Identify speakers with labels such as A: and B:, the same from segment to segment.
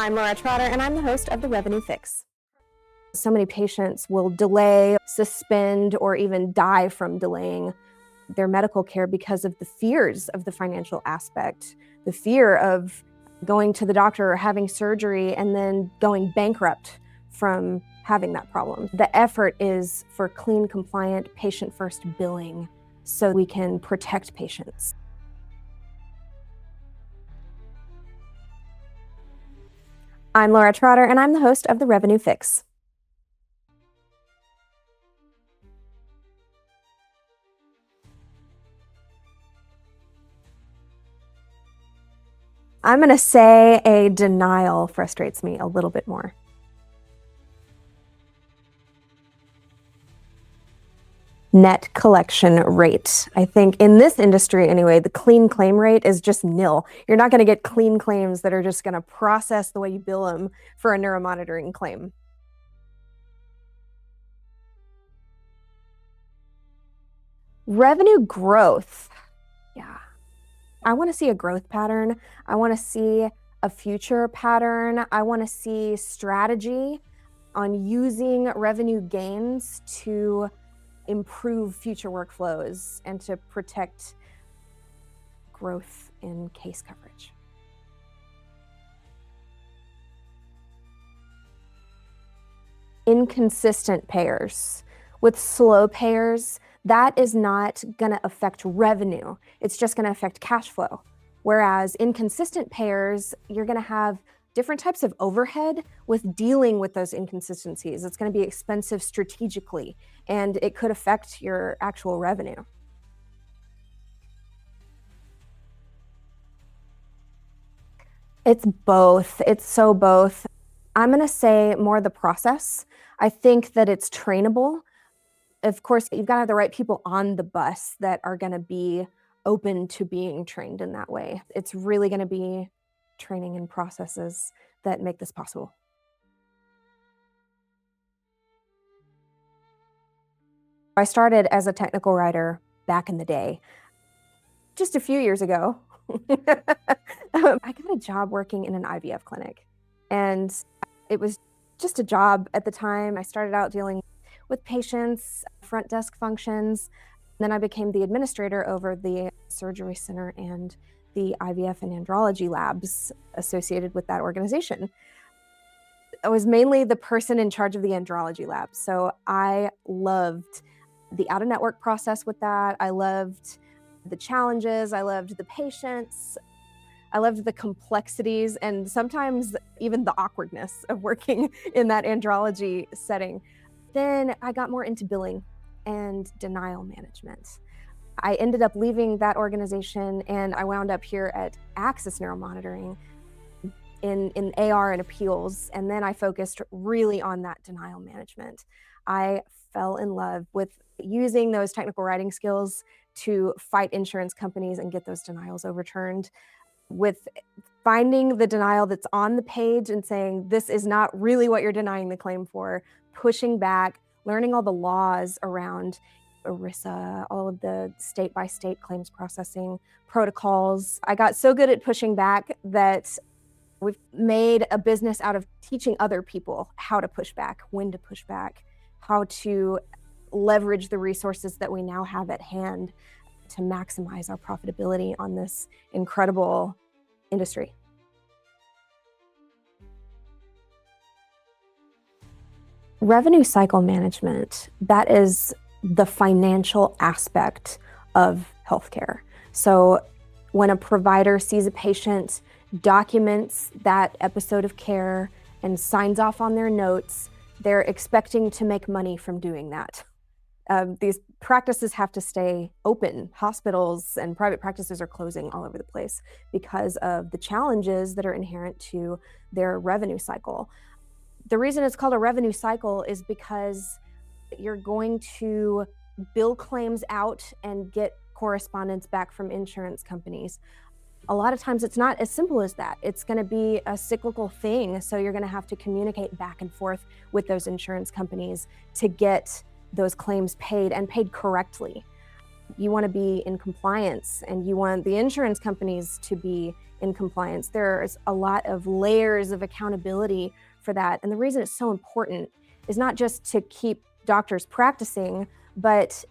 A: I'm Laura Trotter, and I'm the host of The Revenue Fix. So many patients will delay, suspend, or even die from delaying their medical care because of the fears of the financial aspect, the fear of going to the doctor or having surgery and then going bankrupt from having that problem. The effort is for clean, compliant, patient-first billing so we can protect patients. I'm Laura Trotter, and I'm the host of The Revenue Fix. I'm going to say a denial frustrates me a little bit more. Net collection rate. I think in this industry anyway, the clean claim rate is just nil. You're not going to get clean claims that are just going to process the way you bill them for a neuromonitoring claim. Revenue growth. Yeah. I want to see a growth pattern. I want to see a future pattern. I want to see strategy on using revenue gains to improve future workflows and to protect growth in case coverage. Inconsistent payers. With slow payers, that is not going to affect revenue. It's just going to affect cash flow. Whereas inconsistent payers, you're going to have different types of overhead with dealing with those inconsistencies. It's going to be expensive strategically, and it could affect your actual revenue. It's both. It's so both. I'm going to say more the process. I think that it's trainable. Of course, you've got to have the right people on the bus that are going to be open to being trained in that way. It's really going to be training and processes that make this possible. I started as a technical writer back in the day, just a few years ago. I got a job working in an IVF clinic, and it was just a job at the time. I started out dealing with patients, front desk functions. Then I became the administrator over the surgery center and the IVF and andrology labs associated with that organization. I was mainly the person in charge of the andrology lab. So I loved the out-of-network process with that. I loved the challenges. I loved the patients. I loved the complexities and sometimes even the awkwardness of working in that andrology setting. Then I got more into billing and denial management. I ended up leaving that organization and I wound up here at Axis Neuromonitoring in AR and appeals. And then I focused really on that denial management. I fell in love with using those technical writing skills to fight insurance companies and get those denials overturned, with finding the denial that's on the page and saying, this is not really what you're denying the claim for, pushing back, learning all the laws around ERISA, all of the state-by-state claims processing protocols. I got so good at pushing back that we've made a business out of teaching other people how to push back, when to push back, how to leverage the resources that we now have at hand to maximize our profitability on this incredible industry. Revenue cycle management, that is the financial aspect of healthcare. So when a provider sees a patient, documents that episode of care, and signs off on their notes, they're expecting to make money from doing that. These practices have to stay open. Hospitals and private practices are closing all over the place because of the challenges that are inherent to their revenue cycle. The reason it's called a revenue cycle is because you're going to bill claims out and get correspondence back from insurance companies. A lot of times it's not as simple as that. It's going to be a cyclical thing. So you're going to have to communicate back and forth with those insurance companies to get those claims paid and paid correctly. You want to be in compliance and you want the insurance companies to be in compliance. There's a lot of layers of accountability for that. And the reason it's so important is not just to keep doctors practicing, but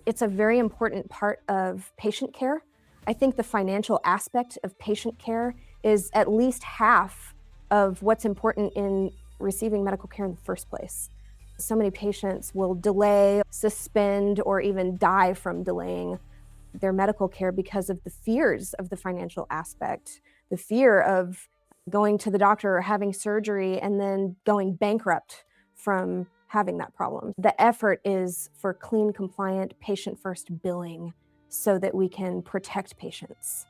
A: it's a very important part of patient care. I think the financial aspect of patient care is at least half of what's important in receiving medical care in the first place. So many patients will delay, suspend, or even die from delaying their medical care because of the fears of the financial aspect, the fear of going to the doctor or having surgery and then going bankrupt from having that problem. The effort is for clean, compliant, patient-first billing so that we can protect patients.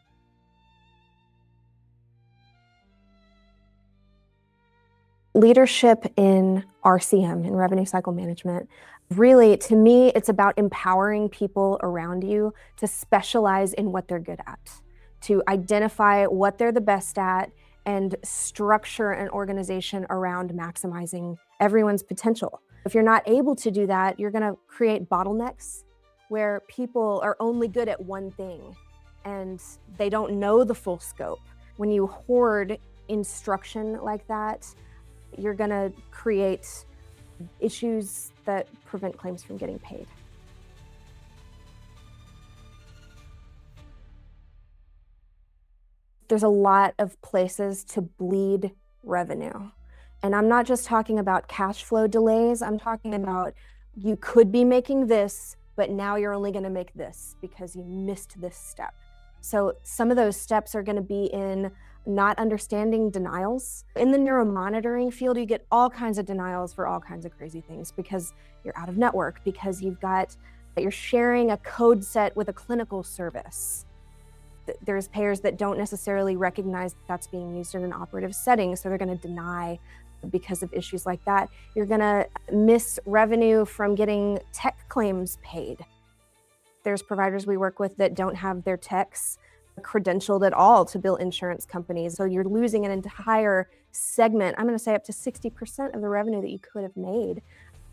A: Leadership in RCM, in revenue cycle management, really, to me, it's about empowering people around you to specialize in what they're good at, to identify what they're the best at, and structure an organization around maximizing everyone's potential. If you're not able to do that, you're going to create bottlenecks where people are only good at one thing and they don't know the full scope. When you hoard instruction like that, you're going to create issues that prevent claims from getting paid. There's a lot of places to bleed revenue. And I'm not just talking about cash flow delays. I'm talking about you could be making this, but now you're only going to make this because you missed this step. So some of those steps are going to be in not understanding denials. In the neuromonitoring field, you get all kinds of denials for all kinds of crazy things because you're out of network, because you're sharing a code set with a clinical service. There's payers that don't necessarily recognize that's being used in an operative setting, so they're going to deny because of issues like that. You're going to miss revenue from getting tech claims paid. There's providers we work with that don't have their techs credentialed at all to bill insurance companies. So you're losing an entire segment, I'm going to say up to 60% of the revenue that you could have made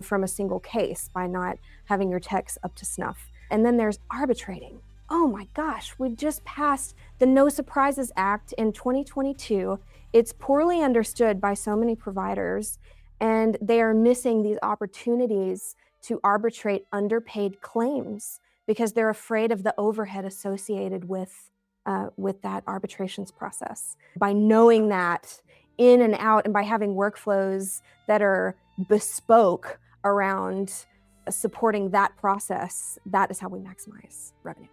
A: from a single case by not having your techs up to snuff. And then there's arbitrating. Oh my gosh, we just passed the No Surprises Act in 2022. It's poorly understood by so many providers, and they are missing these opportunities to arbitrate underpaid claims because they're afraid of the overhead associated with that arbitrations process. By knowing that in and out, and by having workflows that are bespoke around supporting that process, that is how we maximize revenue.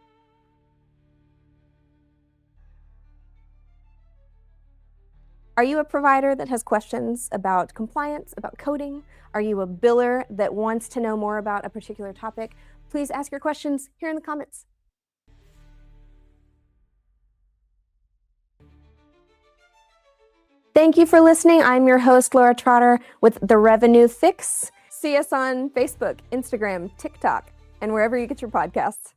A: Are you a provider that has questions about compliance, about coding? Are you a biller that wants to know more about a particular topic? Please ask your questions here in the comments. Thank you for listening. I'm your host, Laura Trotter, with The Revenue Fix. See us on Facebook, Instagram, TikTok, and wherever you get your podcasts.